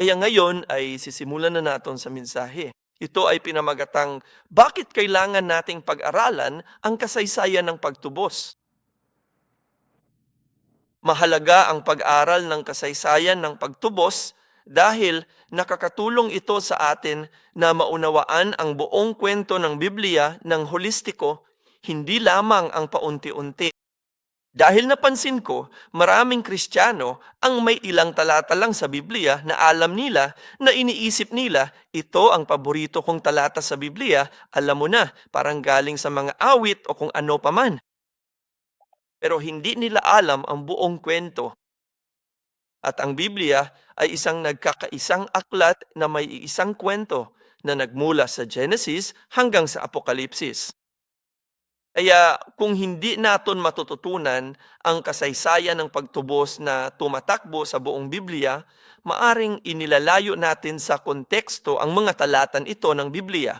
Kaya ngayon ay sisimulan na natin sa mensahe. Ito ay pinamagatang, bakit kailangan nating pag-aralan ang kasaysayan ng pagtubos? Mahalaga ang pag-aral ng kasaysayan ng pagtubos dahil nakakatulong ito sa atin na maunawaan ang buong kwento ng Biblia ng holistiko, hindi lamang ang paunti-unti. Dahil napansin ko, maraming Kristiyano ang may ilang talata lang sa Biblia na alam nila na iniisip nila, ito ang paborito kong talata sa Biblia, alam mo na, parang galing sa mga awit o kung ano paman. Pero hindi nila alam ang buong kwento. At ang Biblia ay isang nagkakaisang aklat na may isang kwento na nagmula sa Genesis hanggang sa Apokalipsis. Kaya kung hindi natin matututunan ang kasaysayan ng pagtubos na tumatakbo sa buong Biblia, maaring inilalayo natin sa konteksto ang mga talatan ito ng Biblia.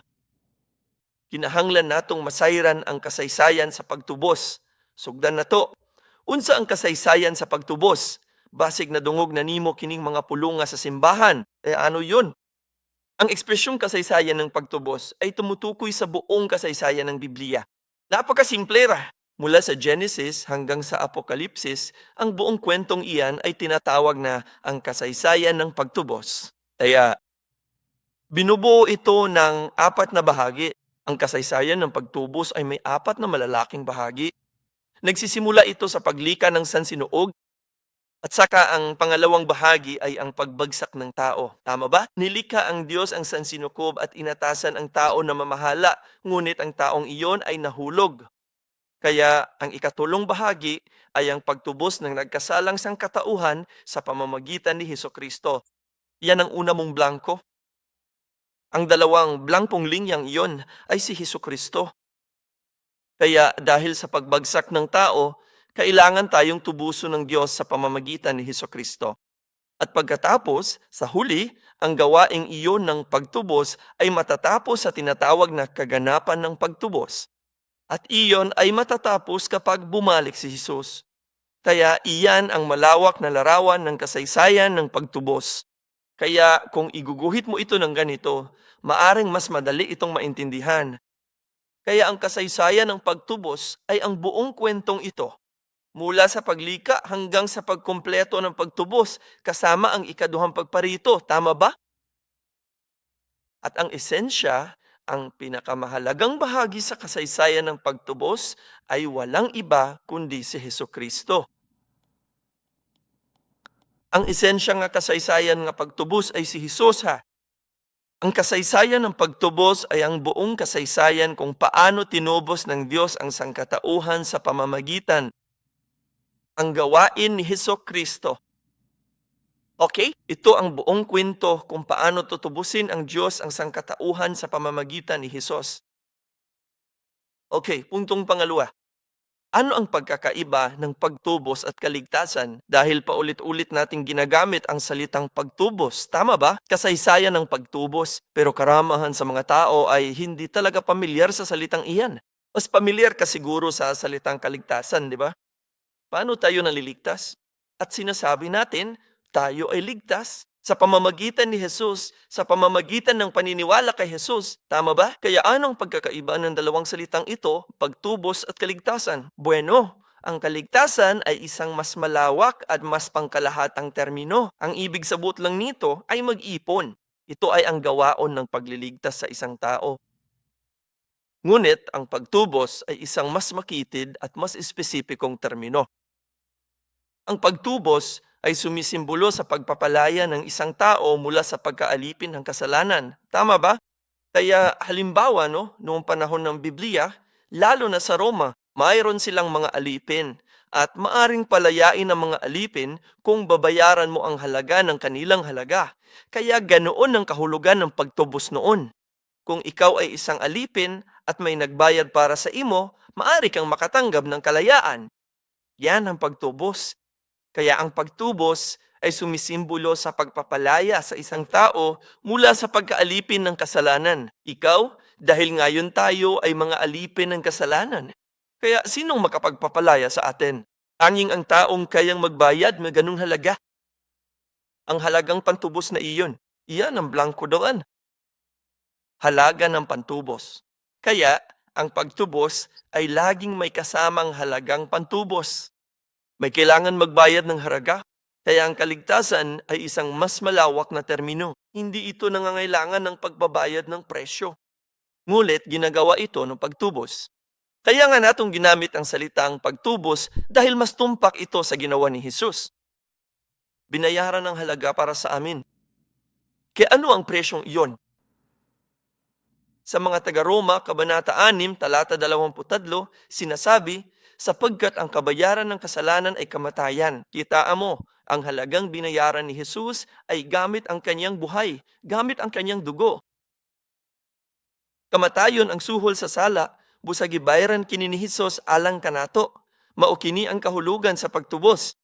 Kinahanglan natong masayran ang kasaysayan sa pagtubos. Sugdan na to. Unsa ang kasaysayan sa pagtubos? Basig na dungog na nimo kining mga pulunga sa simbahan. Ano yun? Ang ekspresyong kasaysayan ng pagtubos ay tumutukoy sa buong kasaysayan ng Biblia. Napakasimple ra. Mula sa Genesis hanggang sa Apokalipsis, ang buong kwentong iyan ay tinatawag na ang kasaysayan ng pagtubos. Kaya, binubuo ito ng apat na bahagi. Ang kasaysayan ng pagtubos ay may apat na malalaking bahagi. Nagsisimula ito sa paglika ng sansinuog at saka ang pangalawang bahagi ay ang pagbagsak ng tao. Tama ba? Nilikha ang Diyos ang sansinukob at inatasan ang tao na mamahala, ngunit ang taong iyon ay nahulog. Kaya ang ikatulong bahagi ay ang pagtubos ng nagkasalang sangkatauhan sa pamamagitan ni Hesukristo. Yan ang una mong blanko. Ang dalawang blankong linyang iyon ay si Hesukristo. Kaya dahil sa pagbagsak ng tao, kailangan tayong tubuso ng Diyos sa pamamagitan ni Hesukristo. At pagkatapos, sa huli, ang gawaing iyon ng pagtubos ay matatapos sa tinatawag na kaganapan ng pagtubos. At iyon ay matatapos kapag bumalik si Jesus. Kaya iyan ang malawak na larawan ng kasaysayan ng pagtubos. Kaya kung iguguhit mo ito ng ganito, maaring mas madali itong maintindihan. Kaya ang kasaysayan ng pagtubos ay ang buong kwentong ito. Mula sa paglika hanggang sa pagkumpleto ng pagtubos, kasama ang ikaduhang pagparito. Tama ba? At ang esensya, ang pinakamahalagang bahagi sa kasaysayan ng pagtubos ay walang iba kundi si Hesukristo. Ang esensya nga kasaysayan nga pagtubos ay si Jesus ha. Ang kasaysayan ng pagtubos ay ang buong kasaysayan kung paano tinubos ng Diyos ang sangkatauhan sa pamamagitan ang gawain ni Hesukristo. Okay? Ito ang buong kwento kung paano tutubusin ang Diyos ang sangkatauhan sa pamamagitan ni Jesus. Okay, puntong pangalawa. Ano ang pagkakaiba ng pagtubos at kaligtasan? Dahil paulit-ulit nating ginagamit ang salitang pagtubos. Tama ba? Kasaysayan ng pagtubos. Pero karamahan sa mga tao ay hindi talaga pamilyar sa salitang iyan. Mas pamilyar ka siguro sa salitang kaligtasan, di ba? Paano tayo naliligtas? At sinasabi natin, tayo ay ligtas sa pamamagitan ni Jesus, sa pamamagitan ng paniniwala kay Jesus. Tama ba? Kaya anong pagkakaiba ng dalawang salitang ito, pagtubos at kaligtasan? Bueno, ang kaligtasan ay isang mas malawak at mas pangkalahatang termino. Ang ibig sabihin lang nito ay mag-ipon. Ito ay ang gawaon ng pagliligtas sa isang tao. Ngunit ang pagtubos ay isang mas makitid at mas espesipikong termino. Ang pagtubos ay sumisimbolo sa pagpapalaya ng isang tao mula sa pagkaalipin ng kasalanan. Tama ba? Kaya halimbawa, noong panahon ng Biblia, lalo na sa Roma, mayroon silang mga alipin at maaring palayain ang mga alipin kung babayaran mo ang halaga ng kanilang halaga. Kaya ganoon ang kahulugan ng pagtubos noon. Kung ikaw ay isang alipin at may nagbayad para sa imo, maari kang makatanggap ng kalayaan. Yan ang pagtubos. Kaya ang pagtubos ay sumisimbolo sa pagpapalaya sa isang tao mula sa pagkaalipin ng kasalanan. Ikaw, dahil ngayon tayo ay mga alipin ng kasalanan. Kaya sinong makapagpapalaya sa atin? Tanging ang taong kayang magbayad ng ganung halaga. Ang halagang pantubos na iyon, iyan ang blanko doon. Halaga ng pantubos. Kaya, ang pagtubos ay laging may kasamang halagang pantubos. May kailangan magbayad ng halaga. Kaya ang kaligtasan ay isang mas malawak na termino. Hindi ito nangangailangan ng pagbabayad ng presyo. Ngulit, ginagawa ito ng pagtubos. Kaya nga natong ginamit ang salitang pagtubos dahil mas tumpak ito sa ginawa ni Jesus. Binayaran ng halaga para sa amin. Kaya ano ang presyong iyon? Sa mga taga-Roma, Kabanata 6, talata 23, sinasabi, sapagkat ang kabayaran ng kasalanan ay kamatayan. Kitaan mo, ang halagang binayaran ni Jesus ay gamit ang kanyang buhay, gamit ang kanyang dugo. Kamatayon ang suhol sa sala, busagi bayaran kini ni Jesus alang kanato. Maukini ang kahulugan sa pagtubos.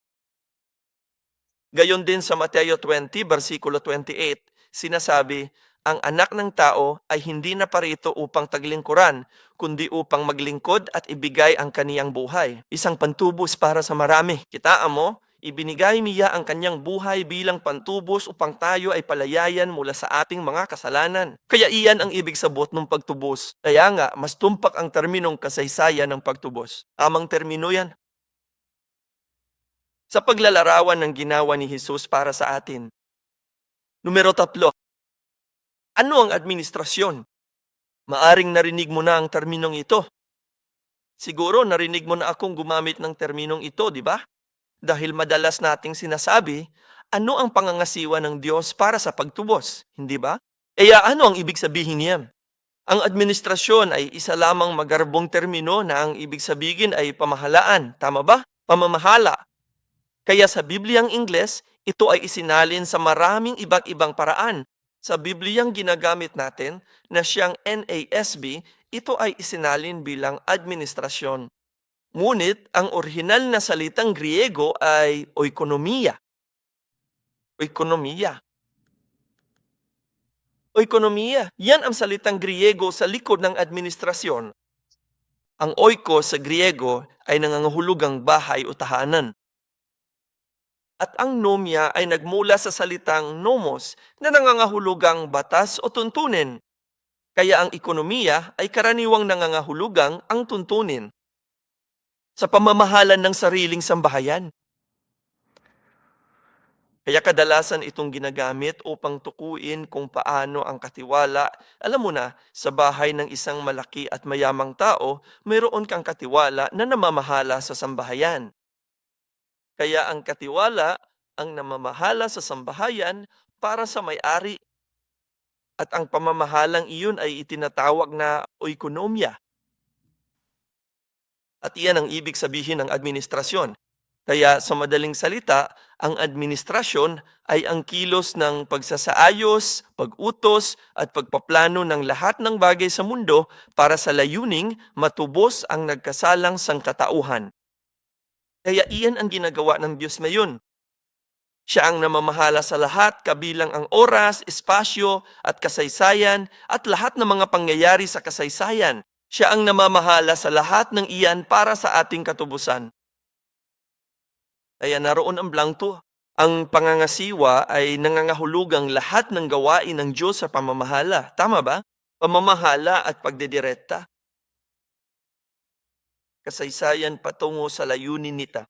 Gayon din sa Mateo 20, versikulo 28, sinasabi, ang anak ng tao ay hindi naparito upang taglingkuran, kundi upang maglingkod at ibigay ang kaniyang buhay. Isang pantubos para sa marami. Kitaan mo, ibinigay niya ang kanyang buhay bilang pantubos upang tayo ay palayayan mula sa ating mga kasalanan. Kaya iyan ang ibig sabot ng pagtubos. Kaya nga, mas tumpak ang terminong kasaysayan ng pagtubos. Amang termino yan. Sa paglalarawan ng ginawa ni Jesus para sa atin. Numero 3. Ano ang administrasyon? Maaring narinig mo na ang terminong ito. Siguro narinig mo na akong gumamit ng terminong ito, di ba? Dahil madalas nating sinasabi, ano ang pangangasiwa ng Diyos para sa pagtubos, hindi ba? Kaya ano ang ibig sabihin niya? Ang administrasyon ay isa lamang magarbong termino na ang ibig sabihin ay pamahalaan, tama ba? Pamamahala. Kaya sa Bibliang Ingles, ito ay isinalin sa maraming iba't ibang paraan. Sa Bibliyang ginagamit natin na siyang NASB, ito ay isinalin bilang administrasyon. Ngunit ang orihinal na salitang Griego ay oikonomiya. Oikonomiya. Oikonomiya, yan ang salitang Griego sa likod ng administrasyon. Ang oiko sa Griego ay nangangahulugang bahay o tahanan. At ang nomia ay nagmula sa salitang nomos na nangangahulugang batas o tuntunin. Kaya ang ekonomiya ay karaniwang nangangahulugang ang tuntunin. Sa pamamahalan ng sariling sambahayan. Kaya kadalasan itong ginagamit upang tukuyin kung paano ang katiwala. Alam mo na, sa bahay ng isang malaki at mayamang tao, mayroon kang katiwala na namamahala sa sambahayan. Kaya ang katiwala ang namamahala sa sambahayan para sa may-ari. At ang pamamahalang iyon ay itinatawag na oikonomiya. At iyan ang ibig sabihin ng administrasyon. Kaya sa madaling salita, ang administrasyon ay ang kilos ng pagsasaayos, pag-utos at pagpaplano ng lahat ng bagay sa mundo para sa layuning matubos ang nagkasalang sangkatauhan. Kaya iyan ang ginagawa ng Diyos ngayon. Siya ang namamahala sa lahat, kabilang ang oras, espasyo, at kasaysayan, at lahat ng mga pangyayari sa kasaysayan. Siya ang namamahala sa lahat ng iyan para sa ating katubusan. Kaya naroon ang blanto. Ang pangangasiwa ay nangangahulugang lahat ng gawain ng Diyos sa pamamahala. Tama ba? Pamamahala at pagdedirekta. Kasaysayan patungo sa layunin nita.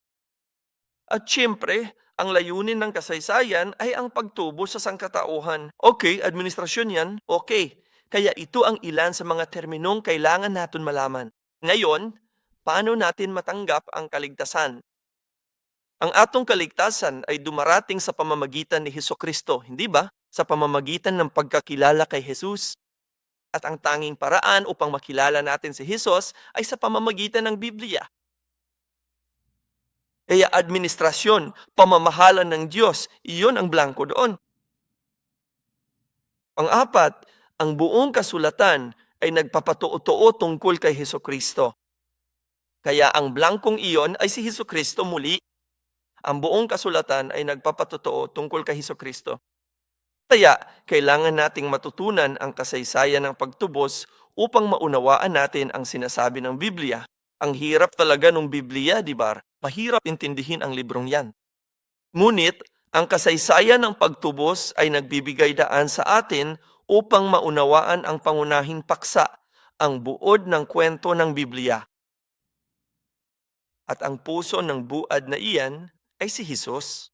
At siyempre, ang layunin ng kasaysayan ay ang pagtubo sa sangkatauhan. Okay, administrasyon yan. Okay. Kaya ito ang ilan sa mga terminong kailangan natin malaman. Ngayon, paano natin matanggap ang kaligtasan? Ang atong kaligtasan ay dumarating sa pamamagitan ni Hesukristo, hindi ba? Sa pamamagitan ng pagkakilala kay Jesus. At ang tanging paraan upang makilala natin si Jesus ay sa pamamagitan ng Biblia. Kaya administrasyon, pamamahala ng Diyos, iyon ang blanko doon. Pang-apat, ang buong kasulatan ay nagpapatuo tungkol kay Hesukristo. Kaya ang blankong iyon ay si Hesukristo muli. Ang buong kasulatan ay nagpapatuo tungkol kay Hesukristo. Kaya, kailangan nating matutunan ang kasaysayan ng pagtubos upang maunawaan natin ang sinasabi ng Biblia. Ang hirap talaga ng Biblia, di ba? Mahirap intindihin ang librong yan. Ngunit, Ang kasaysayan ng pagtubos ay nagbibigay daan sa atin upang maunawaan ang pangunahing paksa, ang buod ng kwento ng Biblia. At ang puso ng buad na iyan ay si Jesus.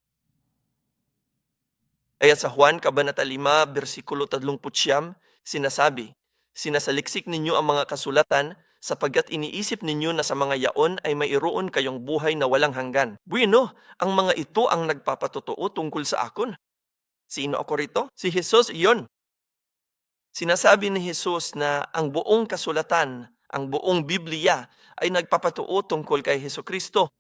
Kaya sa Juan Kabanata 5, versikulo 39, sinasabi, "Sinasaliksik ninyo ang mga kasulatan sapagkat iniisip ninyo na sa mga yaon ay mayroon kayong buhay na walang hanggan. Bueno, ang mga ito ang nagpapatotoo tungkol sa akon." Sino ako rito? Si Jesus iyon. Sinasabi ni Jesus na ang buong kasulatan, ang buong Biblia ay nagpapatuo tungkol kay Hesukristo.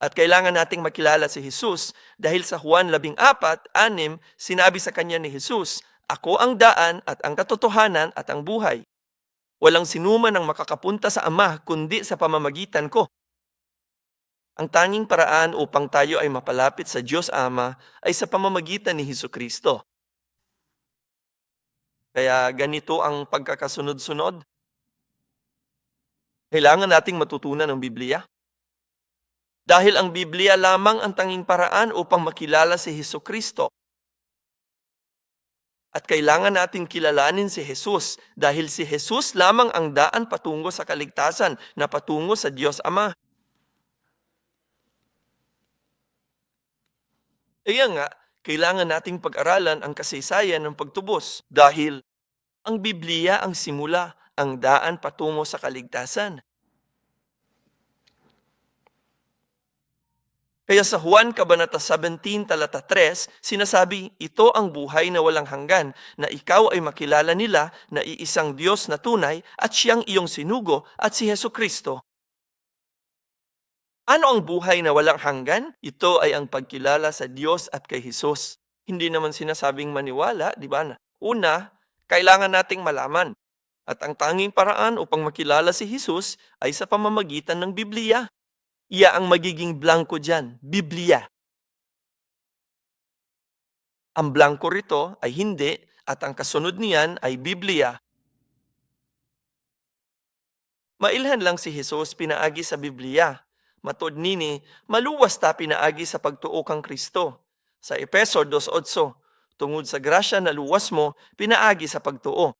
At kailangan nating makilala si Jesus dahil sa Juan 14:6, sinabi sa kanya ni Jesus, "Ako ang daan at ang katotohanan at ang buhay. Walang sinuman ang makakapunta sa Ama kundi sa pamamagitan ko." Ang tanging paraan upang tayo ay mapalapit sa Diyos Ama ay sa pamamagitan ni Hesukristo. Kaya ganito ang pagkakasunod-sunod. Kailangan nating matutunan ng Biblia. Dahil ang Biblia lamang ang tanging paraan upang makilala si Hesukristo. At kailangan nating kilalanin si Jesus dahil si Jesus lamang ang daan patungo sa kaligtasan na patungo sa Diyos Ama. Kaya nga, kailangan nating pag-aralan ang kasaysayan ng pagtubos dahil ang Biblia ang simula, ang daan patungo sa kaligtasan. Kaya sa Juan Kabanata 17, talata 3, sinasabi, "Ito ang buhay na walang hanggan, na ikaw ay makilala nila na iisang Diyos na tunay at siyang iyong sinugo at si Hesukristo." Ano ang buhay na walang hanggan? Ito ay ang pagkilala sa Diyos at kay Jesus. Hindi naman sinasabing maniwala, di ba? Una, kailangan nating malaman. At ang tanging paraan upang makilala si Jesus ay sa pamamagitan ng Biblia. Iya ang magiging blanko dyan, Biblia. Ang blanko rito ay hindi at ang kasunod niyan ay Biblia. Mailhan lang si Jesus pinaagi sa Biblia. Matod nini, maluwas ta pinaagi sa pagtuo kang Kristo. Sa Efeso 2:8, tungod sa grasya na luwas mo, pinaagi sa pagtuo.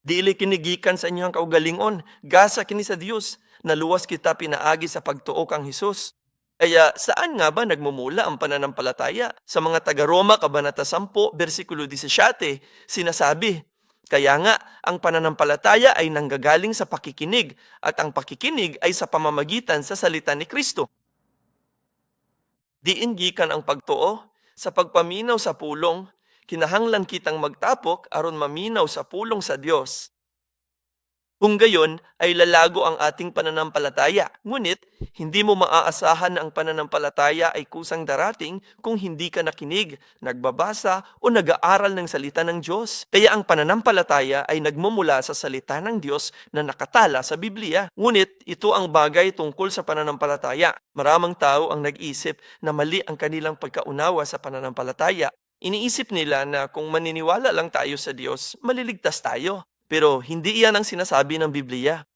Dili kinigikan sa inyong kaugalingon, gasa kini sa Dios, naluwas kita pinaagi sa pagtuo kang Hesus. Kaya saan nga ba nagmumula ang pananampalataya? Sa mga taga-Roma, Kabanata 10, versikulo 17, sinasabi, "Kaya nga, ang pananampalataya ay nanggagaling sa pakikinig, at ang pakikinig ay sa pamamagitan sa salita ni Kristo." Diin gikan ang pagtuo, sa pagpaminaw sa pulong, kinahanglan kitang magtapok aron maminaw sa pulong sa Dios. Kung gayon ay lalago ang ating pananampalataya. Ngunit, hindi mo maaasahan na ang pananampalataya ay kusang darating kung hindi ka nakinig, nagbabasa o nag-aaral ng salita ng Diyos. Kaya ang pananampalataya ay nagmumula sa salita ng Diyos na nakatala sa Biblia. Ngunit, ito ang bagay tungkol sa pananampalataya. Maraming tao ang nag-isip na mali ang kanilang pagkaunawa sa pananampalataya. Iniisip nila na kung maniniwala lang tayo sa Diyos, maliligtas tayo. Pero hindi iyan ang sinasabi ng Biblia.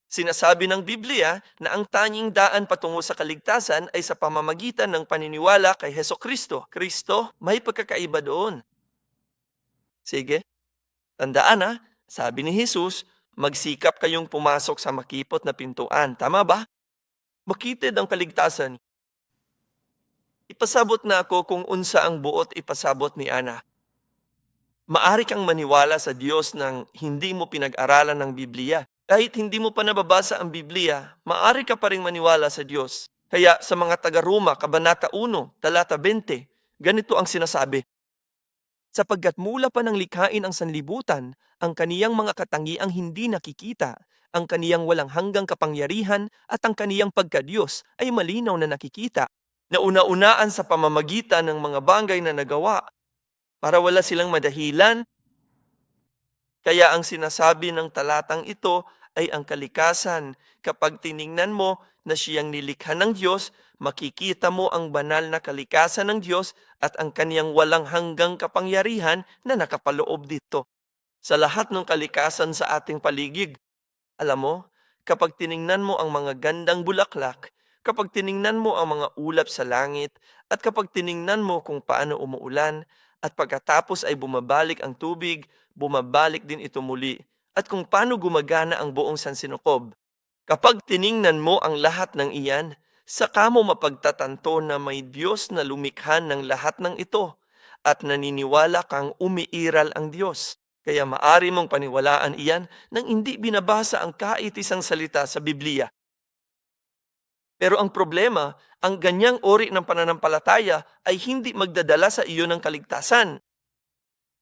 Sinasabi ng Biblia na ang tanging daan patungo sa kaligtasan ay sa pamamagitan ng paniniwala kay Hesukristo. Kristo, may pagkakaiba doon. Sige, tandaan na, sabi ni Jesus, magsikap kayong pumasok sa makipot na pintuan. Tama ba? Makitid ang kaligtasan. Ipasabot na ako kung unsa ang buot ipasabot ni Ana. Maari kang maniwala sa Diyos nang hindi mo pinag-aralan ng Biblia. Kahit hindi mo pa nababasa ang Biblia, maari ka pa rin maniwala sa Diyos. Kaya sa mga taga-Roma, Kabanata 1, talata 20, ganito ang sinasabi, "Sapagkat mula pa ng likhain ang sanlibutan, ang kaniyang mga katangiang hindi nakikita, ang kaniyang walang hanggang kapangyarihan at ang kaniyang pagkadiyos ay malinaw na nakikita, na una-unaan sa pamamagitan ng mga bagay na nagawa, para wala silang madahilan." Kaya ang sinasabi ng talatang ito ay ang kalikasan. Kapag tiningnan mo na siyang nilikha ng Diyos, makikita mo ang banal na kalikasan ng Diyos at ang kaniyang walang hanggang kapangyarihan na nakapaloob dito. Sa lahat ng kalikasan sa ating paligid, alam mo, kapag tiningnan mo ang mga gandang bulaklak, Kapag tiningnan mo ang mga ulap sa langit at kapag tiningnan mo kung paano umuulan at pagkatapos ay bumabalik ang tubig, bumabalik din ito muli at kung paano gumagana ang buong sansinukob. Kapag tiningnan mo ang lahat ng iyan, saka mo mapagtatanto na may Diyos na lumikha ng lahat ng ito at naniniwala kang umiiral ang Diyos. Kaya maari mong paniwalaan iyan nang hindi binabasa ang kahit isang salita sa Biblia. Pero ang problema, ang ganyang uri ng pananampalataya ay hindi magdadala sa iyo ng kaligtasan.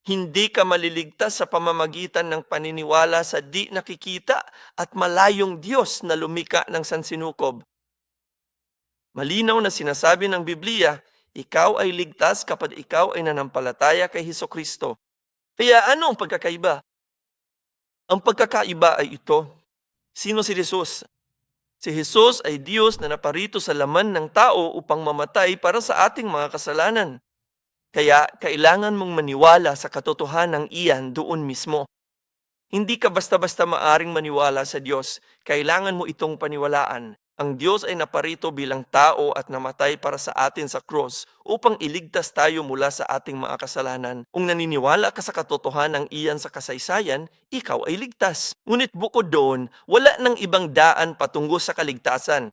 Hindi ka maliligtas sa pamamagitan ng paniniwala sa di nakikita at malayong Diyos na lumika ng sansinukob. Malinaw na sinasabi ng Biblia, ikaw ay ligtas kapag ikaw ay nanampalataya kay Hesukristo. Kaya ano ang pagkakaiba? Ang pagkakaiba ay ito. Sino si Jesus? Si Jesus ay Diyos na naparito sa laman ng tao upang mamatay para sa ating mga kasalanan. Kaya kailangan mong maniwala sa katotohanan iyan doon mismo. Hindi ka basta-basta maaring maniwala sa Diyos. Kailangan mo itong paniwalaan. Ang Diyos ay naparito bilang tao at namatay para sa atin sa krus upang iligtas tayo mula sa ating mga kasalanan. Kung naniniwala ka sa katotohanan iyan sa kasaysayan, ikaw ay ligtas. Ngunit bukod doon, wala nang ibang daan patungo sa kaligtasan.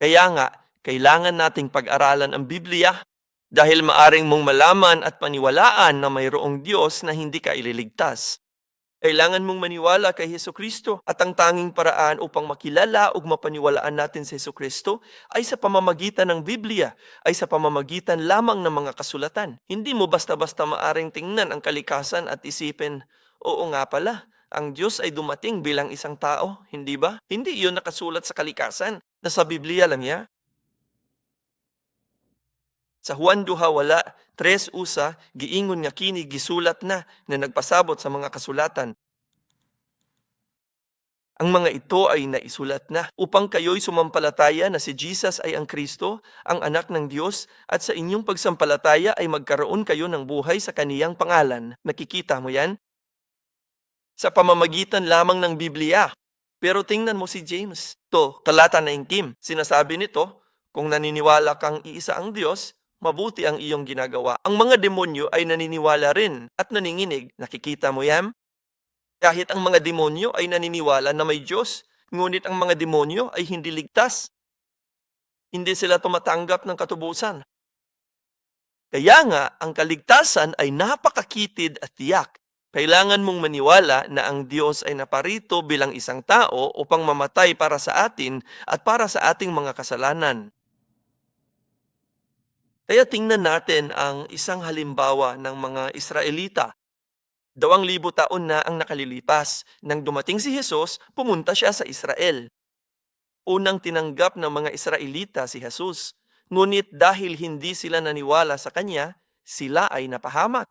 Kaya nga, kailangan nating pag-aralan ang Biblia dahil maaring mong malaman at paniwalaan na mayroong Diyos na hindi ka ililigtas. Kailangan mong maniwala kay Hesukristo at ang tanging paraan upang makilala o mapaniwalaan natin sa Hesukristo ay sa pamamagitan ng Biblia, ay sa pamamagitan lamang ng mga kasulatan. Hindi mo basta-basta maaring tingnan ang kalikasan at isipin, oo nga pala, ang Diyos ay dumating bilang isang tao, hindi ba? Hindi iyon nakasulat sa kalikasan, nasa Biblia lang ya. Sa Juan 2 wala, 3 usa, giingon nga kini gisulat na nagpasabot sa mga kasulatan. Ang mga ito ay naisulat na upang kayo'y sumampalataya na si Jesus ay ang Kristo, ang anak ng Diyos, at sa inyong pagsampalataya ay magkaroon kayo ng buhay sa kaniyang pangalan. Nakikita mo yan? Sa pamamagitan lamang ng Biblia. Pero tingnan mo si James. To, talata 19. Sinasabi nito, kung naniniwala kang iisa ang Diyos, mabuti ang iyong ginagawa. Ang mga demonyo ay naniniwala rin at naninginig. Nakikita mo yan? Kahit ang mga demonyo ay naniniwala na may Diyos, ngunit ang mga demonyo ay hindi ligtas. Hindi sila tumatanggap ng katubusan. Kaya nga, ang kaligtasan ay napakakitid at tiyak. Kailangan mong maniwala na ang Diyos ay naparito bilang isang tao upang mamatay para sa atin at para sa ating mga kasalanan. Kaya tingnan natin ang isang halimbawa ng mga Israelita. 2,000 taon na ang nakalilipas. Nang dumating si Jesus, pumunta siya sa Israel. Unang tinanggap ng mga Israelita si Jesus. Ngunit dahil hindi sila naniwala sa Kanya, sila ay napahamak.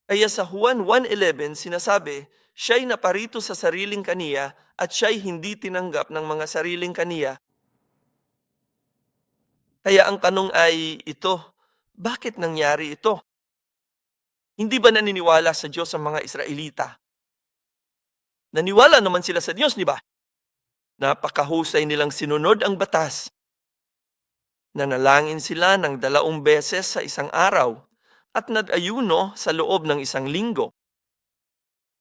Kaya sa Juan 1:11 sinasabi, siya'y naparito sa sariling kaniya at siya'y hindi tinanggap ng mga sariling kaniya. Kaya ang tanong ay ito, bakit nangyari ito? Hindi ba naniniwala sa Diyos ang mga Israelita? Naniwala naman sila sa Diyos, di ba? Napakahusay nilang sinunod ang batas. Nanalangin sila ng 2 beses sa isang araw at nag-ayuno sa loob ng 1 linggo.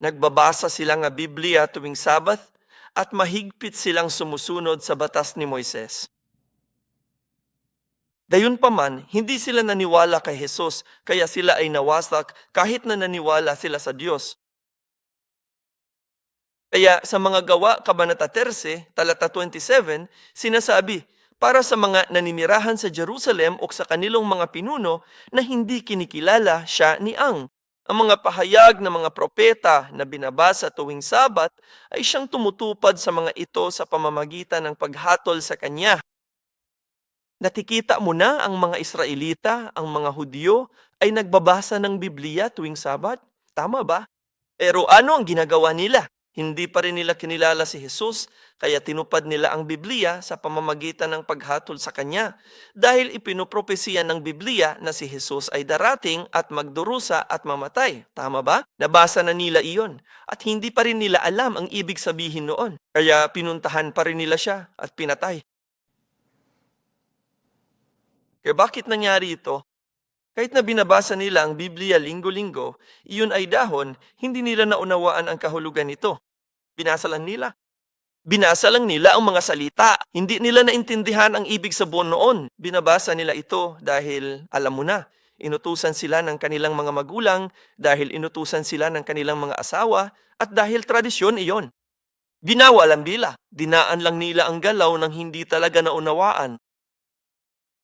Nagbabasa sila ng Biblia tuwing Sabbath at mahigpit silang sumusunod sa batas ni Moises. Gayunpaman, hindi sila naniwala kay Jesus, kaya sila ay nawasak kahit na naniwala sila sa Diyos. Kaya sa mga gawa, Kabanata 13, talata 27, sinasabi, para sa mga naninirahan sa Jerusalem o sa kanilang mga pinuno na hindi kinikilala siya ni Ang. Ang mga pahayag ng mga propeta na binabasa tuwing Sabat ay siyang tumutupad sa mga ito sa pamamagitan ng paghatol sa kanya. Nakikita mo na ang mga Israelita, ang mga Hudyo, ay nagbabasa ng Biblia tuwing Sabat? Tama ba? Pero ano ang ginagawa nila? Hindi pa rin nila kinilala si Jesus, kaya tinupad nila ang Biblia sa pamamagitan ng paghatol sa Kanya. Dahil ipinopropesiya ng Biblia na si Jesus ay darating at magdurusa at mamatay. Tama ba? Nabasa na nila iyon. At hindi pa rin nila alam ang ibig sabihin noon. Kaya pinuntahan pa rin nila siya at pinatay. Kaya bakit nangyari ito? Kahit na binabasa nila ang Biblia linggo-linggo, iyon ay dahon, hindi nila naunawaan ang kahulugan nito. Binasa lang nila. Binasa lang nila ang mga salita. Hindi nila naintindihan ang ibig sabihin noon. Binabasa nila ito dahil, alam mo na, inutusan sila ng kanilang mga magulang, dahil inutusan sila ng kanilang mga asawa, at dahil tradisyon iyon. Binawa lang nila. Dinaan lang nila ang galaw ng hindi talaga naunawaan.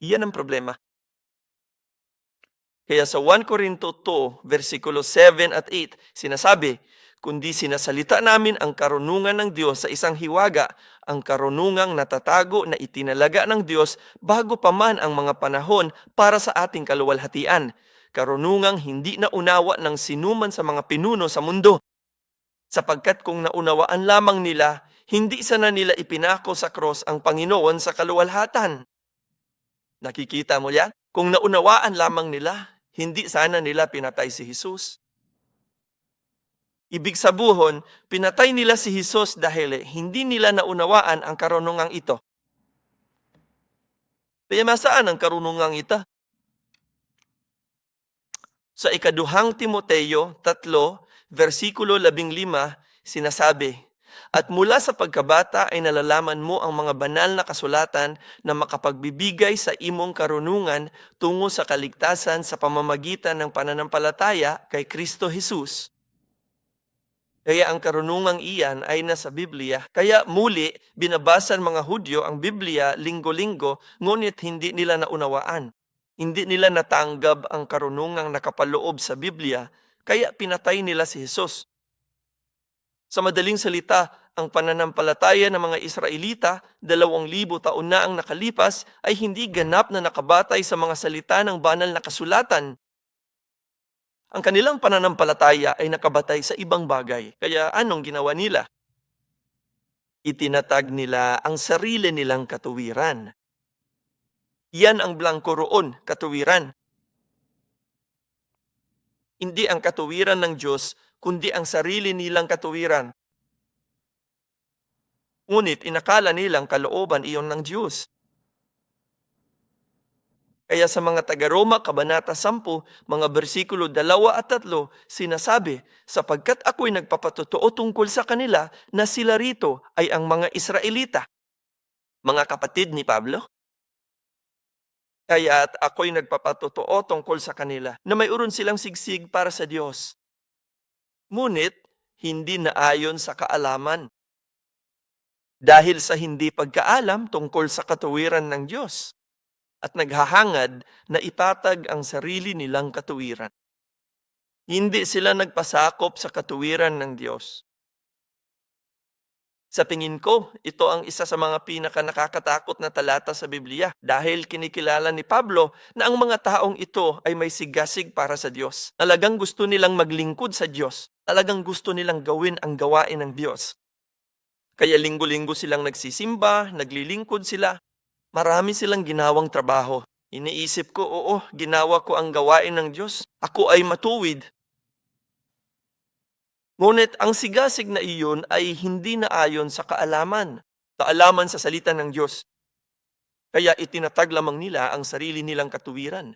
Iyan ang problema. Kaya sa 1 Corinto 2, versikulo 7 at 8, sinasabi, kundi sinasalita namin ang karunungan ng Diyos sa isang hiwaga, ang karunungang natatago na itinalaga ng Diyos bago pa man ang mga panahon para sa ating kaluwalhatian. Karunungang hindi naunawa ng sinuman sa mga pinuno sa mundo. Sapagkat kung naunawaan lamang nila, hindi sana nila ipinako sa cross ang Panginoon sa kaluwalhatan. Nakikita mo yan? Kung naunawaan lamang nila, hindi sana nila pinatay si Jesus. Ibig sabihin, pinatay nila si Jesus dahil hindi nila naunawaan ang karunungang ito. Kaya masaan ang karunungang ito? Sa ikaduhang Timoteo 3, versikulo 15, sinasabi, at mula sa pagkabata ay nalalaman mo ang mga banal na kasulatan na makapagbibigay sa imong karunungan tungo sa kaligtasan sa pamamagitan ng pananampalataya kay Kristo Jesus. Kaya ang karunungang iyan ay nasa Biblia. Kaya muli, binabasa ng mga Hudyo ang Biblia linggo-linggo, ngunit hindi nila naunawaan. Hindi nila natanggap ang karunungang nakapaloob sa Biblia, kaya pinatay nila si Jesus. Sa madaling salita, ang pananampalataya ng mga Israelita, 2,000 taon na ang nakalipas, ay hindi ganap na nakabatay sa mga salita ng banal na kasulatan. Ang kanilang pananampalataya ay nakabatay sa ibang bagay. Kaya anong ginawa nila? Itinatag nila ang sarili nilang katuwiran. Yan ang blanko roon, katuwiran. Hindi ang katuwiran ng Diyos, kundi ang sarili nilang katuwiran. Ngunit inakala nilang kalooban iyon ng Diyos. Kaya sa mga taga-Roma, Kabanata 10, mga bersikulo 2 at 3, sinasabi, sapagkat ako'y nagpapatotoo tungkol sa kanila na sila rito ay ang mga Israelita. Mga kapatid ni Pablo. Kaya at ako'y nagpapatotoo tungkol sa kanila na mayroon silang sigsig para sa Diyos. Ngunit, hindi naayon sa kaalaman. Dahil sa hindi pagkaalam tungkol sa katuwiran ng Diyos. At naghahangad na itatag ang sarili nilang katuwiran. Hindi sila nagpasakop sa katuwiran ng Diyos. Sa tingin ko, ito ang isa sa mga pinaka-nakakatakot na talata sa Biblia dahil kinikilala ni Pablo na ang mga taong ito ay may sigasig para sa Diyos. Talagang gusto nilang maglingkod sa Diyos. Talagang gusto nilang gawin ang gawain ng Diyos. Kaya linggo-linggo silang nagsisimba, naglilingkod sila. Marami silang ginawang trabaho. Iniisip ko, oo, ginawa ko ang gawain ng Diyos. Ako ay matuwid. Ngunit ang sigasig na iyon ay hindi naayon sa kaalaman. Kaalaman sa salita ng Diyos. Kaya itinatag lamang nila ang sarili nilang katuwiran.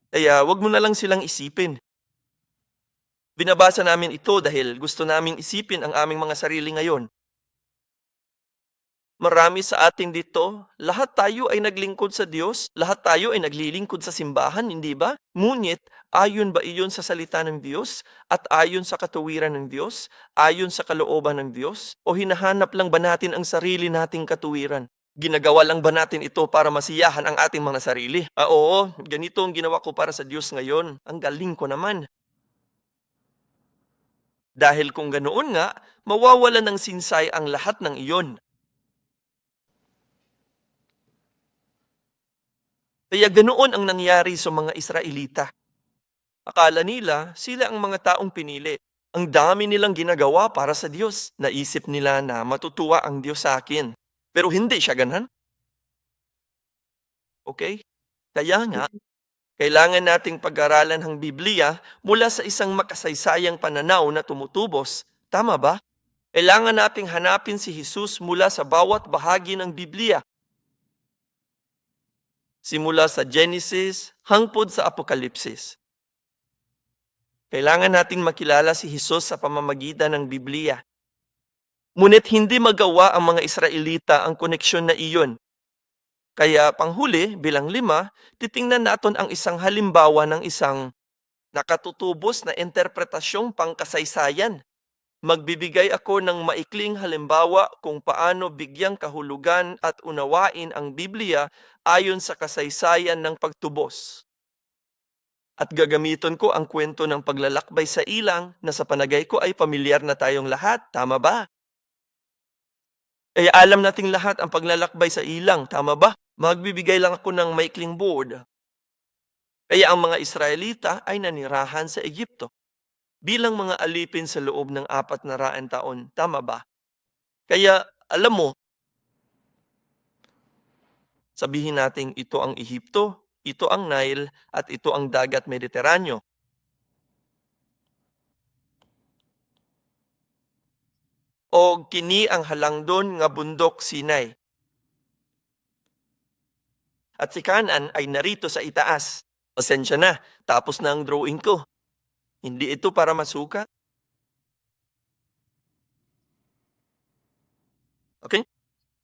Kaya wag mo na lang silang isipin. Binabasa namin ito dahil gusto naming isipin ang aming mga sarili ngayon. Marami sa atin dito, lahat tayo ay naglingkod sa Diyos, lahat tayo ay naglilingkod sa simbahan, hindi ba? Ngunit, ayon ba iyon sa salita ng Diyos? At ayon sa katuwiran ng Diyos? Ayon sa kalooban ng Diyos? O hinahanap lang ba natin ang sarili nating katuwiran? Ginagawa lang ba natin ito para masiyahan ang ating mga sarili? Oo, ganito ang ginawa ko para sa Diyos ngayon. Ang galing ko naman. Dahil kung ganoon nga, mawawala ng sinsay ang lahat ng iyon. Kaya ganoon ang nangyari sa mga Israelita. Akala nila, sila ang mga taong pinili. Ang dami nilang ginagawa para sa Diyos. Naisip nila na matutuwa ang Diyos sa akin. Pero hindi siya ganun. Okay? Kaya nga, kailangan nating pag-aralan ang Biblia mula sa isang makasaysayang pananaw na tumutubos. Tama ba? Kailangan nating hanapin si Jesus mula sa bawat bahagi ng Biblia. Simula sa Genesis hangtod sa Apokalipsis. Kailangan nating makilala si Jesus sa pamamagitan ng Biblia. Ngunit hindi magawa ang mga Israelita ang koneksyon na iyon. Kaya panghuli, bilang 5, titingnan natin ang isang halimbawa ng isang nakatutubos na interpretasyong pangkasaysayan. Magbibigay ako ng maikling halimbawa kung paano bigyang kahulugan at unawain ang Biblia ayon sa kasaysayan ng pagtubos. At gagamitin ko ang kwento ng paglalakbay sa ilang na sa panagay ko ay pamilyar na tayong lahat, tama ba? Kaya alam nating lahat ang paglalakbay sa ilang, tama ba? Magbibigay lang ako ng maikling board. Kaya ang mga Israelita ay nanirahan sa Egypto bilang mga alipin sa loob ng 400 taon, tama ba? Kaya alam mo, sabihin nating ito ang Ehipto, ito ang Nile, at ito ang dagat Mediteraneo. O kini ang halangdon nga bundok Sinai. At si Canaan ay narito sa itaas. Pasensya na, tapos na ang drawing ko. Hindi ito para masuka. Okay?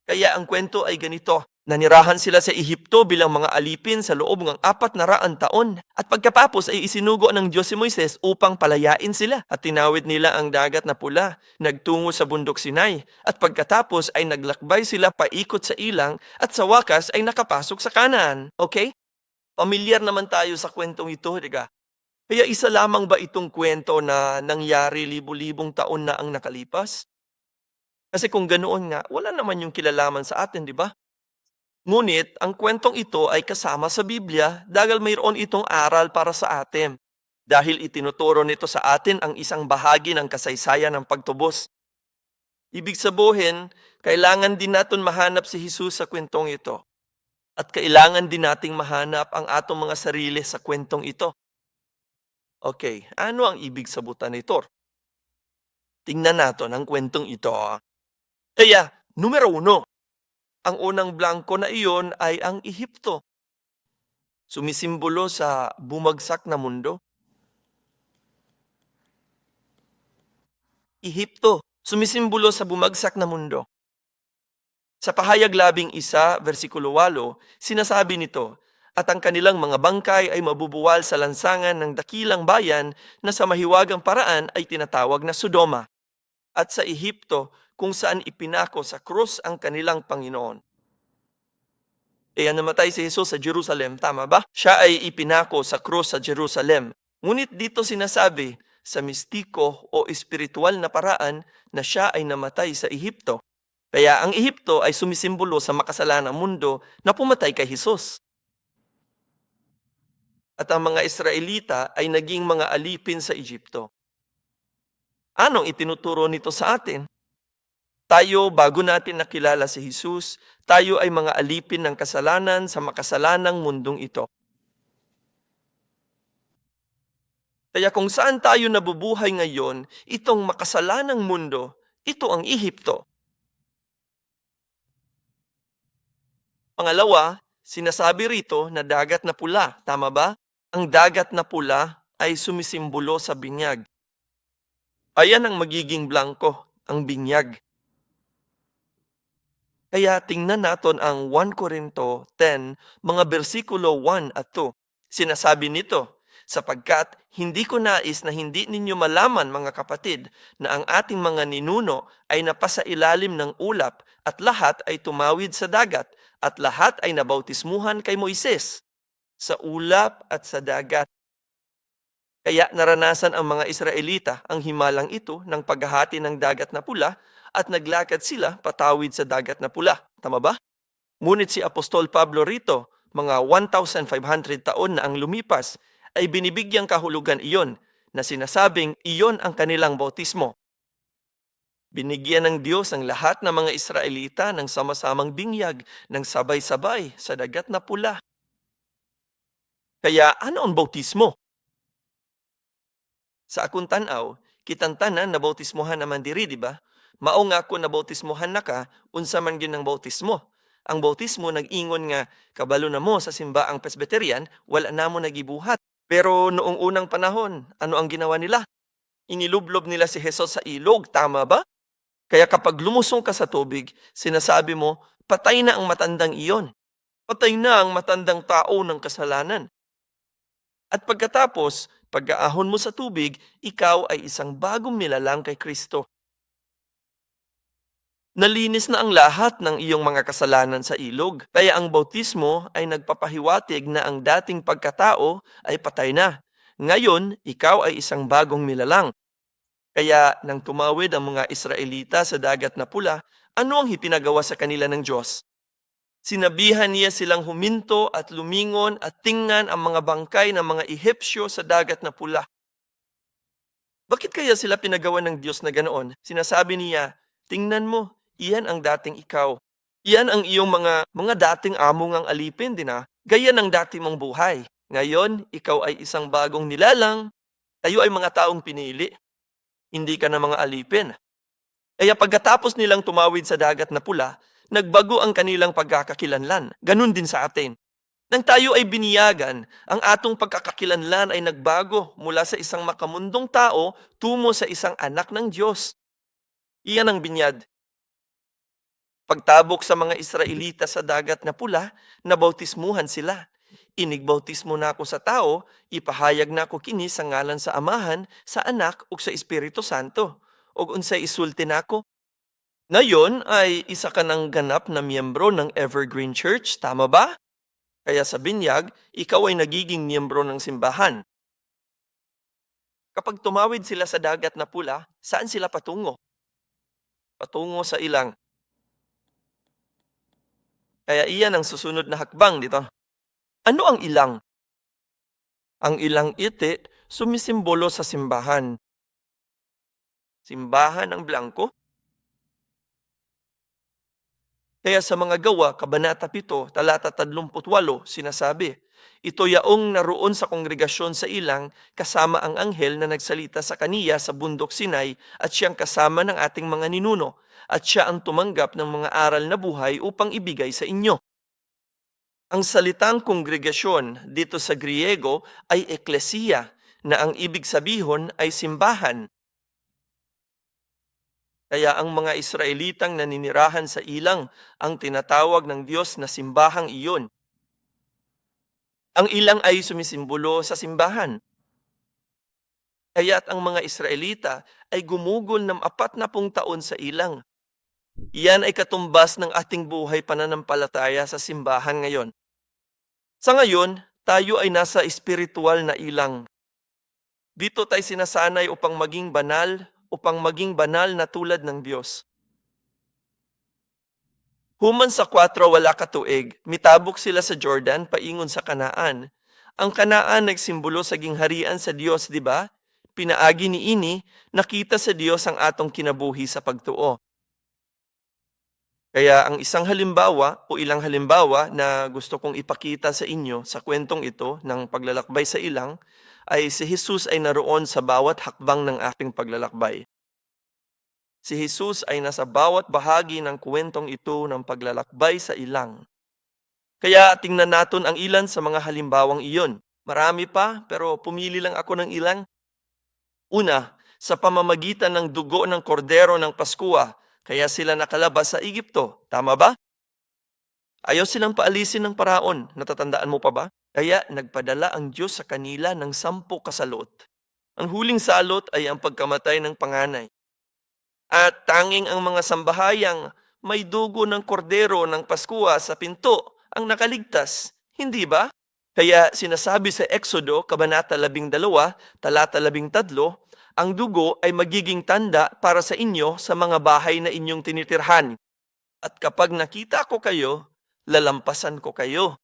Kaya ang kwento ay ganito. Nanirahan sila sa Ehipto bilang mga alipin sa loob ng 400 taon. At pagkatapos ay isinugo ng Diyos si Moises upang palayain sila. At tinawid nila ang dagat na pula, nagtungo sa bundok Sinai. At pagkatapos ay naglakbay sila paikot sa ilang at sa wakas ay nakapasok sa Canaan. Okay? Pamilyar naman tayo sa kwentong ito, diga? Kaya isa lamang ba itong kwento na nangyari libu-libong taon na ang nakalipas? Kasi kung ganoon nga, wala naman yung kilalaman sa atin, di ba? Ngunit, ang kwentong ito ay kasama sa Biblia dahil mayroon itong aral para sa atin. Dahil itinuturo nito sa atin ang isang bahagi ng kasaysayan ng pagtubos. Ibig sabihin, kailangan din natin mahanap si Jesus sa kwentong ito. At kailangan din nating mahanap ang atong mga sarili sa kwentong ito. Okay, ano ang ibig sabutan nito? Tingnan natin ang kwentong ito. Kaya, numero 1. Ang unang blanko na iyon ay ang Ehipto. Sumisimbolo sa bumagsak na mundo. Ehipto, sumisimbolo sa bumagsak na mundo. Sa pahayag 11, versikulo 8, sinasabi nito, at ang kanilang mga bangkay ay mabubuwal sa lansangan ng dakilang bayan na sa mahiwagang paraan ay tinatawag na Sodoma. At sa Ehipto, kung saan ipinako sa krus ang kanilang Panginoon. Kaya namatay si Jesus sa Jerusalem, tama ba? Siya ay ipinako sa krus sa Jerusalem. Ngunit dito sinasabi sa mistiko o espiritual na paraan na siya ay namatay sa Ehipto. Kaya ang Ehipto ay sumisimbolo sa makasalanang mundo na pumatay kay Jesus. At ang mga Israelita ay naging mga alipin sa Ehipto. Anong itinuturo nito sa atin? Tayo, bago natin nakilala si Jesus, tayo ay mga alipin ng kasalanan sa makasalanang mundong ito. Kaya kung saan tayo nabubuhay ngayon, itong makasalanang mundo, ito ang Ehipto. Pangalawa, sinasabi rito na dagat na pula, tama ba? Ang dagat na pula ay sumisimbolo sa binyag. Ayan ang magiging blanko, ang binyag. Kaya tingnan natin ang 1 Corinto 10, mga bersikulo 1 at 2. Sinasabi nito, sapagkat hindi ko nais na hindi ninyo malaman mga kapatid na ang ating mga ninuno ay napasailalim ng ulap at lahat ay tumawid sa dagat at lahat ay nabautismuhan kay Moises sa ulap at sa dagat. Kaya naranasan ang mga Israelita ang himalang ito ng paghahati ng dagat na pula at naglakad sila patawid sa dagat na pula. Tama ba? Ngunit si Apostol Pablo rito, mga 1,500 taon na ang lumipas, ay binibigyang kahulugan iyon na sinasabing iyon ang kanilang bautismo. Binigyan ng Diyos ang lahat ng mga Israelita ng sama-samang binyag ng sabay-sabay sa dagat na pula. Kaya ano ang bautismo? Sa akong tanaw, kitang tanan na bautismohan naman diri, di ba? Mao nga kung nabautismohan na ka, unsa man gyud ang bautismo. Ang bautismo nag-ingon nga kabalo na mo sa simbaang Presbyterian, wala na mo nagibuhat. Pero noong unang panahon, ano ang ginawa nila? Inilublob nila si Jesus sa ilog, tama ba? Kaya kapag lumusong ka sa tubig, sinasabi mo, patay na ang matandang iyon. Patay na ang matandang tao ng kasalanan. At pagkatapos, pag-aahon mo sa tubig, ikaw ay isang bagong nilalang kay Kristo. Nalinis na ang lahat ng iyong mga kasalanan sa ilog. Kaya ang bautismo ay nagpapahiwatig na ang dating pagkatao ay patay na. Ngayon, ikaw ay isang bagong nilalang. Kaya nang tumawid ang mga Israelita sa dagat na pula, ano ang ipinagawa sa kanila ng Diyos? Sinabihan niya silang huminto at lumingon at tingnan ang mga bangkay ng mga Ehipsyo sa dagat na pula. Bakit kaya sila pinagawa ng Diyos na ganoon? Sinasabi niya, tingnan mo, iyan ang dating ikaw. Iyan ang iyong mga dating amo ngang alipin din ha. Gaya ng dati mong buhay. Ngayon, ikaw ay isang bagong nilalang. Tayo ay mga taong pinili. Hindi ka na mga alipin. Kaya pagkatapos nilang tumawid sa dagat na pula, nagbago ang kanilang pagkakakilanlan. Ganun din sa atin. Nang tayo ay biniyagan, ang atong pagkakakilanlan ay nagbago mula sa isang makamundong tao tungo sa isang anak ng Diyos. Iyan ang binyag. Pagtabok sa mga Israelita sa dagat na pula, nabautismuhan sila. Inigbautismo na ako sa tao, ipahayag na ako kini sa ngalan sa Amahan, sa Anak ug sa Espiritu Santo. Ug unsay isulti nako? Ngayon ay isa ka ng ganap na miyembro ng Evergreen Church, tama ba? Kaya sa binyag, ikaw ay nagiging miyembro ng simbahan. Kapag tumawid sila sa dagat na pula, saan sila patungo? Patungo sa ilang. Kaya iyan ang susunod na hakbang dito. Ano ang ilang? Ang ilang iti, sumisimbolo sa simbahan. Simbahan ng blanco? Kaya sa mga gawa, Kabanata 7, talata 38, sinasabi, ito yaong naroon sa kongregasyon sa ilang, kasama ang anghel na nagsalita sa kaniya sa bundok Sinai at siyang kasama ng ating mga ninuno, at siya ang tumanggap ng mga aral na buhay upang ibigay sa inyo. Ang salitang kongregasyon dito sa Griego ay eklesiya, na ang ibig sabihin ay simbahan. Kaya ang mga Israelitang naninirahan sa ilang ang tinatawag ng Diyos na simbahang iyon. Ang ilang ay sumisimbolo sa simbahan. Kaya't ang mga Israelita ay gumugol ng 40 taon sa ilang. Iyan ay katumbas ng ating buhay pananampalataya sa simbahan ngayon. Sa ngayon, tayo ay nasa espiritual na ilang. Dito tayo sinasanay upang maging banal na tulad ng Diyos. Human sa 4 wala katuig, mitabok sila sa Jordan paingon sa Kanaan. Ang Kanaan nagsimbolo sa gingharian sa Diyos, di ba? Pinaagi ni ini, nakita sa Diyos ang atong kinabuhi sa pagtuo. Kaya ang isang halimbawa o ilang halimbawa na gusto kong ipakita sa inyo sa kwentong ito ng paglalakbay sa ilang, ay si Jesus ay naroon sa bawat hakbang ng aking paglalakbay. Si Jesus ay nasa bawat bahagi ng kwentong ito ng paglalakbay sa ilang. Kaya tingnan natin ang ilan sa mga halimbawang iyon. Marami pa, pero pumili lang ako ng ilang. Una, sa pamamagitan ng dugo ng kordero ng Paskua, kaya sila nakalabas sa Ehipto. Tama ba? Ayaw silang paalisin ng paraon. Natatandaan mo pa ba? Kaya nagpadala ang Diyos sa kanila ng 10 kasalot. Ang huling salot ay ang pagkamatay ng panganay. At tanging ang mga sambahayang may dugo ng kordero ng Paskua sa pinto ang nakaligtas. Hindi ba? Kaya sinasabi sa Exodo, Kabanata 12, talata 13, ang dugo ay magiging tanda para sa inyo sa mga bahay na inyong tinitirhan. At kapag nakita ko kayo, lalampasan ko kayo.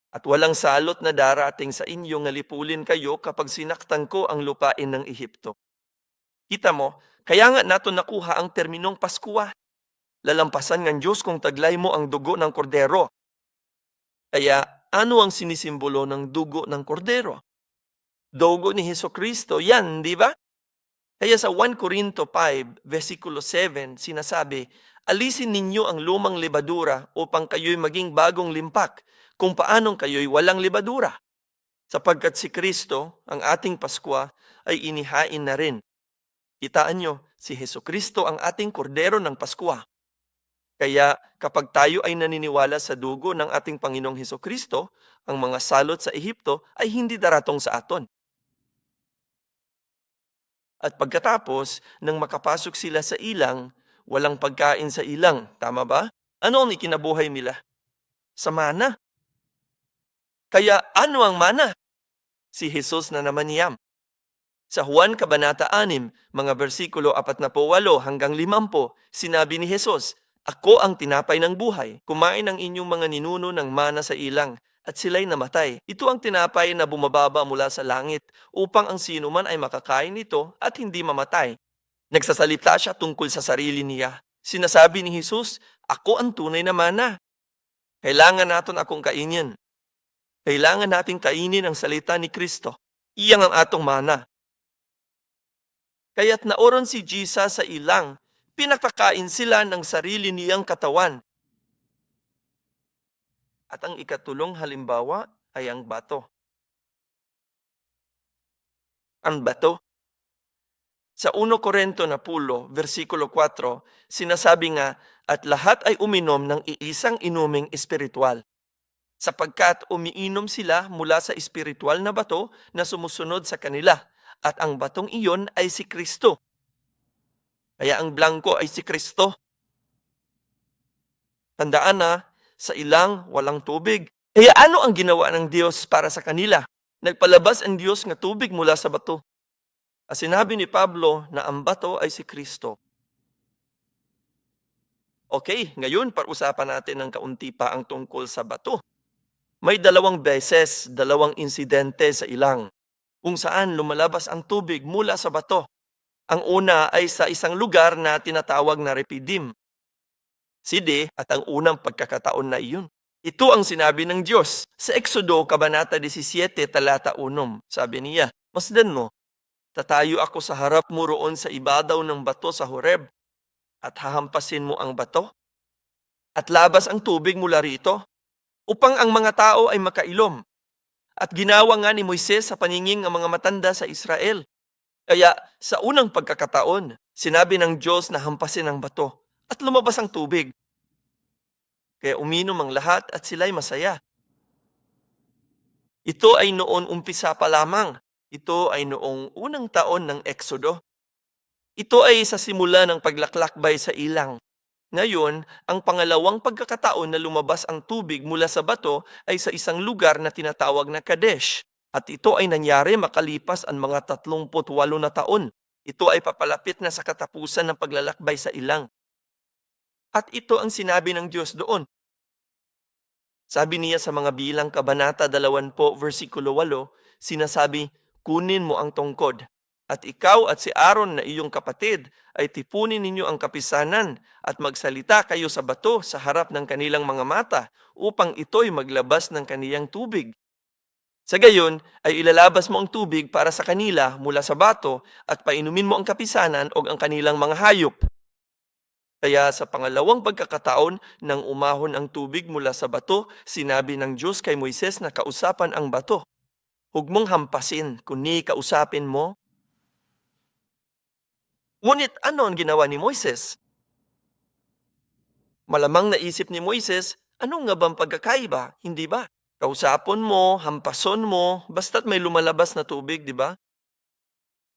At walang salot na darating sa inyo nga lipulin kayo kapag sinaktan ko ang lupain ng Ehipto. Kita mo, kaya nga nato nakuha ang terminong Paskwa. Lalampasan ng Diyos kung taglay mo ang dugo ng kordero. Kaya ano ang sinisimbolo ng dugo ng kordero? Dugo ni Hesukristo, yan, di ba? Kaya sa 1 Corinto 5, versikulo 7, sinasabi, alisin ninyo ang lumang libadura upang kayo'y maging bagong limpak, kung paanong kayo'y walang libadura. Sapagkat si Kristo, ang ating Paskwa, ay inihain na rin. Kitaan nyo, si Hesukristo ang ating kordero ng Paskwa. Kaya kapag tayo ay naniniwala sa dugo ng ating Panginoong Hesukristo, ang mga salot sa Ehipto ay hindi daratong sa aton. At pagkatapos, nang makapasok sila sa ilang, walang pagkain sa ilang. Tama ba? Ano ang ikinabuhay nila? Sa mana. Kaya ano ang mana? Si Jesus na naman niyam. Sa Juan Kabanata 6, mga versikulo 48 hanggang 50, sinabi ni Jesus, ako ang tinapay ng buhay. Kumain ang inyong mga ninuno ng mana sa ilang, at sila'y namatay. Ito ang tinapay na bumababa mula sa langit, upang ang sinuman ay makakain nito at hindi mamatay. Nagsasalita siya tungkol sa sarili niya. Sinasabi ni Jesus, ako ang tunay na mana. Kailangan natin akong kainin. Kailangan nating kainin ang salita ni Kristo. Iyang ang atong mana. Kaya't naoron si Jesus sa ilang, pinakakain sila ng sarili niyang katawan. At ang ikatulong halimbawa ay ang bato. Ang bato. Sa 1 Corinto 10, versikulo 4, sinasabi nga, at lahat ay uminom ng iisang inuming espiritual. Sapagkat umiinom sila mula sa espiritual na bato na sumusunod sa kanila, at ang batong iyon ay si Kristo. Kaya ang blanco ay si Kristo. Tandaan na, sa ilang walang tubig. Kaya ano ang ginawa ng Diyos para sa kanila? Nagpalabas ang Diyos ng tubig mula sa bato. At sinabi ni Pablo na ang bato ay si Kristo. Okay, ngayon par-usapan natin ng kaunti pa ang tungkol sa bato. May dalawang beses, dalawang insidente sa ilang, kung saan lumalabas ang tubig mula sa bato. Ang una ay sa isang lugar na tinatawag na Repidim. Side at ang unang pagkakataon na iyon. Ito ang sinabi ng Diyos. Sa Exodo, Kabanata 17, talata 1, sabi niya, masdan mo, tatayo ako sa harap mo roon sa ibadaw ng bato sa Horeb, at hahampasin mo ang bato, at labas ang tubig mula rito, upang ang mga tao ay makailom. At ginawa nga ni Moises sa paningin ng mga matanda sa Israel. Kaya sa unang pagkakataon, sinabi ng Diyos na hampasin ang bato, at lumabas ang tubig. Kaya uminom ang lahat at sila'y masaya. Ito ay noon umpisa pa lamang. Ito ay noong unang taon ng Exodo. Ito ay sa simula ng paglaklakbay sa ilang. Ngayon, ang pangalawang pagkakataon na lumabas ang tubig mula sa bato ay sa isang lugar na tinatawag na Kadesh. At ito ay nangyari makalipas ang mga 38 na taon. Ito ay papalapit na sa katapusan ng paglalakbay sa ilang. At ito ang sinabi ng Diyos doon. Sabi niya sa mga Bilang Kabanata 20, versikulo 8, sinasabi, kunin mo ang tungkod, at ikaw at si Aaron na iyong kapatid ay tipunin ninyo ang kapisanan at magsalita kayo sa bato sa harap ng kanilang mga mata upang ito'y maglabas ng kaniyang tubig. Sa gayon ay ilalabas mo ang tubig para sa kanila mula sa bato at painumin mo ang kapisanan o ang kanilang mga hayop. Kaya sa pangalawang pagkakataon nang umahon ang tubig mula sa bato, sinabi ng Diyos kay Moises na kausapan ang bato. Huwag mong hampasin, kundi kausapin mo. Ngunit ano ang ginawa ni Moises? Malamang naisip ni Moises, ano nga bang pagkakaiba? Hindi ba? Kausapon mo, hampason mo, basta't may lumalabas na tubig, di ba?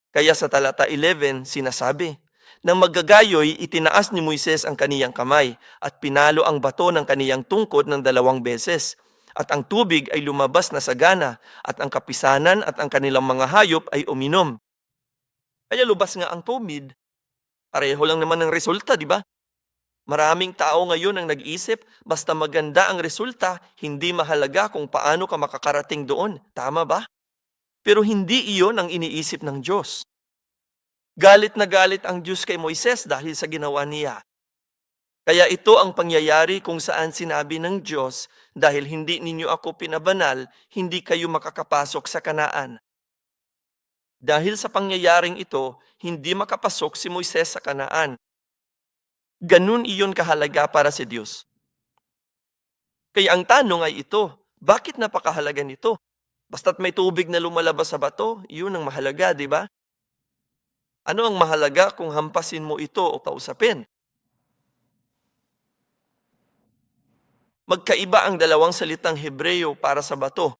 Kaya sa talata 11, sinasabi, nang maggagayoy, itinaas ni Moises ang kaniyang kamay at pinalo ang bato ng kaniyang tungkod ng 2 beses. At ang tubig ay lumabas na sagana at ang kapisanan at ang kanilang mga hayop ay uminom. Kaya lubas nga ang tubig. Pareho lang naman ang resulta, di ba? Maraming tao ngayon ang nag-isip, basta maganda ang resulta, hindi mahalaga kung paano ka makakarating doon. Tama ba? Pero hindi iyon ang iniisip ng Diyos. Galit na galit ang Diyos kay Moises dahil sa ginawa niya. Kaya ito ang pangyayari kung saan sinabi ng Diyos, dahil hindi ninyo ako pinabanal, hindi kayo makakapasok sa Kanaan. Dahil sa pangyayaring ito, hindi makapasok si Moises sa Kanaan. Ganun iyon kahalaga para si Diyos. Kaya ang tanong ay ito, bakit napakahalaga nito? Basta't may tubig na lumalabas sa bato, yun ang mahalaga, di ba? Ano ang mahalaga kung hampasin mo ito o kausapin? Magkaiba ang dalawang salitang Hebreo para sa bato.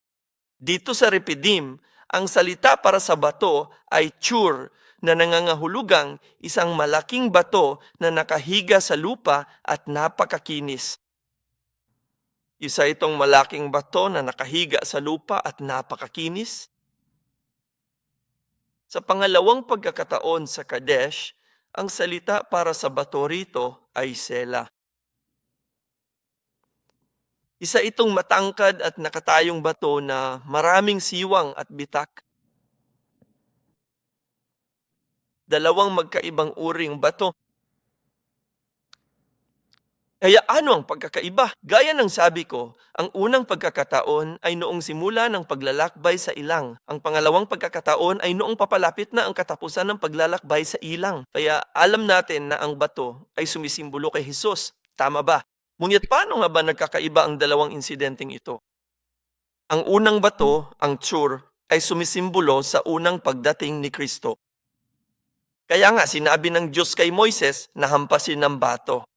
Dito sa Repidim, ang salita para sa bato ay tsur, na nangangahulugang isang malaking bato na nakahiga sa lupa at napakakinis. Isa itong malaking bato na nakahiga sa lupa at napakakinis. Sa pangalawang pagkakataon sa Kadesh, ang salita para sa bato rito ay sela. Isa itong matangkad at nakatayong bato na maraming siwang at bitak. Dalawang magkaibang uring bato. Kaya ano ang pagkakaiba? Gaya ng sabi ko, ang unang pagkakataon ay noong simula ng paglalakbay sa ilang. Ang pangalawang pagkakataon ay noong papalapit na ang katapusan ng paglalakbay sa ilang. Kaya alam natin na ang bato ay sumisimbolo kay Jesus. Tama ba? Ngunit paano nga ba nagkakaiba ang dalawang insidenteng ito? Ang unang bato, ang tsur, ay sumisimbolo sa unang pagdating ni Kristo. Kaya nga sinabi ng Diyos kay Moises na hampasin ng bato.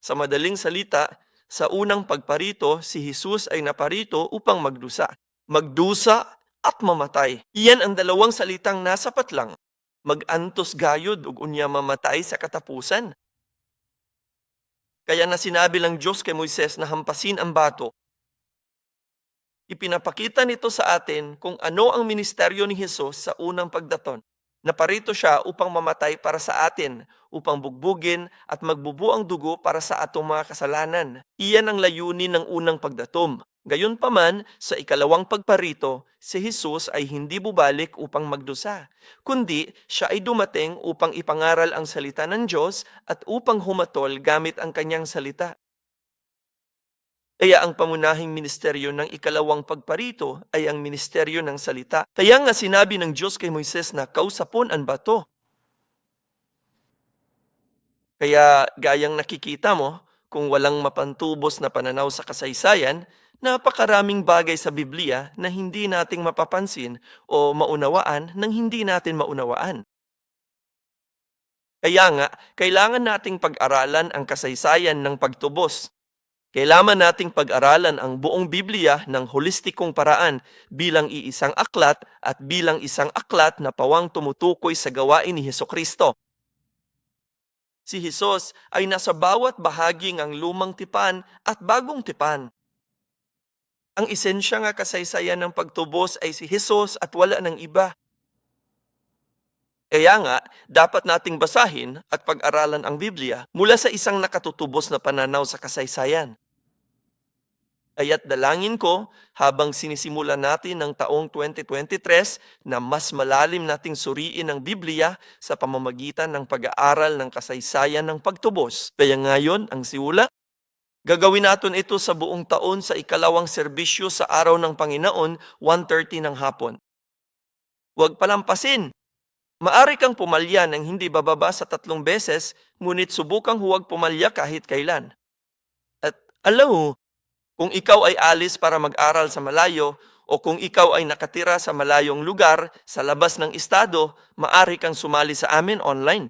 Sa madaling salita, sa unang pagparito, si Jesus ay naparito upang magdusa. Magdusa at mamatay. Iyan ang dalawang salitang nasapat lang. Mag-antos gayod ug unya mamatay sa katapusan. Kaya na sinabi ng Diyos kay Moises na hampasin ang bato. Ipinapakita nito sa atin kung ano ang ministeryo ni Jesus sa unang pagdaton. Naparito siya upang mamatay para sa atin, upang bugbugin at magbubuang dugo para sa atong mga kasalanan. Iyan ang layunin ng unang pagdatom. Gayunpaman, sa ikalawang pagparito, si Jesus ay hindi bubalik upang magdusa, kundi siya ay dumating upang ipangaral ang salita ng Diyos at upang humatol gamit ang kanyang salita. Kaya ang pangunahing ministeryo ng ikalawang pagparito ay ang ministeryo ng salita. Kaya nga sinabi ng Diyos kay Moises na kausapon ang bato. Kaya gayang nakikita mo, kung walang mapantubos na pananaw sa kasaysayan, napakaraming bagay sa Biblia na hindi nating mapapansin o maunawaan nang hindi natin maunawaan. Kaya nga, kailangan nating pag-aralan ang kasaysayan ng pagtubos. Kailangan nating pag-aralan ang buong Biblia ng holistikong paraan bilang iisang aklat at bilang isang aklat na pawang tumutukoy sa gawain ni Hesukristo. Si Jesus ay nasa bawat bahagi ng lumang tipan at bagong tipan. Ang esensya nga kasaysayan ng pagtubos ay si Jesus at wala ng iba. Kaya nga, dapat nating basahin at pag-aralan ang Biblia mula sa isang nakatutubos na pananaw sa kasaysayan. Kaya't dalangin ko habang sinisimula natin ng taong 2023 na mas malalim nating suriin ang Biblia sa pamamagitan ng pag-aaral ng kasaysayan ng pagtubos. Kaya ngayon, ang siula, gagawin natin ito sa buong taon sa ikalawang serbisyo sa araw ng Panginoon, 1:30 ng hapon. Huwag palampasin. Maari kang pumalya ng hindi bababa sa 3 beses, ngunit subukang huwag pumalya kahit kailan. At alam mo, kung ikaw ay alis para mag-aral sa malayo o kung ikaw ay nakatira sa malayong lugar sa labas ng estado, maari kang sumali sa amin online.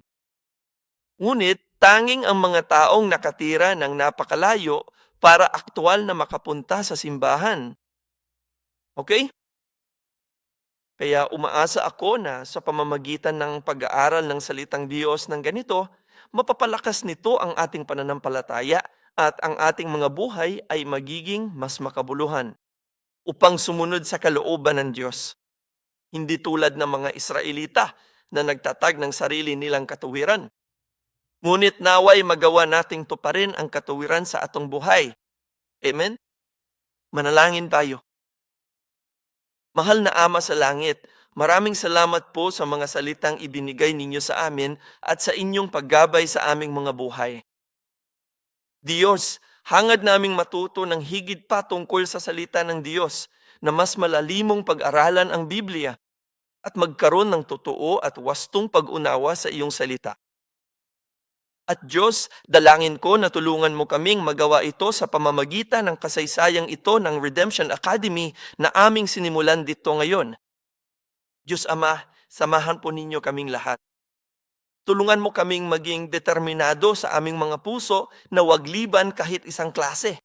Ngunit tanging ang mga taong nakatira ng napakalayo para aktwal na makapunta sa simbahan. Okay? Kaya umaasa ako na sa pamamagitan ng pag-aaral ng salitang Diyos ng ganito, mapapalakas nito ang ating pananampalataya at ang ating mga buhay ay magiging mas makabuluhan upang sumunod sa kalooban ng Diyos. Hindi tulad ng mga Israelita na nagtatag ng sarili nilang katuwiran. Ngunit naway magawa nating tuparin ang katuwiran sa atong buhay. Amen? Manalangin tayo. Mahal na Ama sa langit, maraming salamat po sa mga salitang ibinigay ninyo sa amin at sa inyong paggabay sa aming mga buhay. Diyos, hangad naming matuto ng higit pa tungkol sa salita ng Diyos na mas malalimong pag-aralan ang Biblia at magkaroon ng totoo at wastong pag-unawa sa iyong salita. At Diyos, dalangin ko na tulungan mo kaming magawa ito sa pamamagitan ng kasaysayang ito ng Redemption Academy na aming sinimulan dito ngayon. Diyos Ama, samahan po ninyo kaming lahat. Tulungan mo kaming maging determinado sa aming mga puso na wag liban kahit isang klase.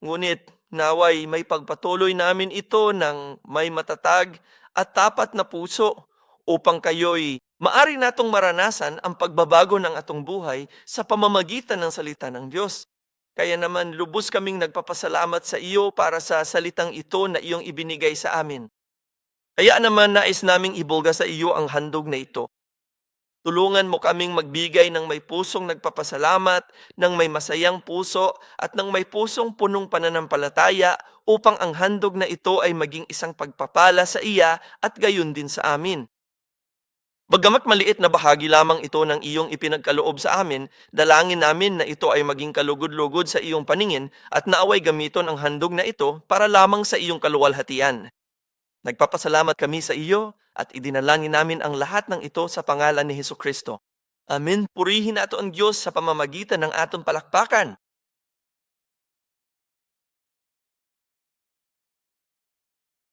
Ngunit naway may pagpatuloy namin ito ng may matatag at tapat na puso upang kayo'y maari natong maranasan ang pagbabago ng atong buhay sa pamamagitan ng salita ng Diyos. Kaya naman lubos kaming nagpapasalamat sa iyo para sa salitang ito na iyong ibinigay sa amin. Kaya naman nais naming ibulga sa iyo ang handog na ito. Tulungan mo kaming magbigay ng may pusong nagpapasalamat, ng may masayang puso, at ng may pusong punong pananampalataya upang ang handog na ito ay maging isang pagpapala sa iya at gayon din sa amin. Bagamat maliit na bahagi lamang ito ng iyong ipinagkaloob sa amin, dalangin namin na ito ay maging kalugod-lugod sa iyong paningin at naaway gamiton ang handog na ito para lamang sa iyong kaluwalhatian. Nagpapasalamat kami sa iyo at idinalangin namin ang lahat ng ito sa pangalan ni Hesukristo. Amen. Purihin nato ang Diyos sa pamamagitan ng atong palakpakan.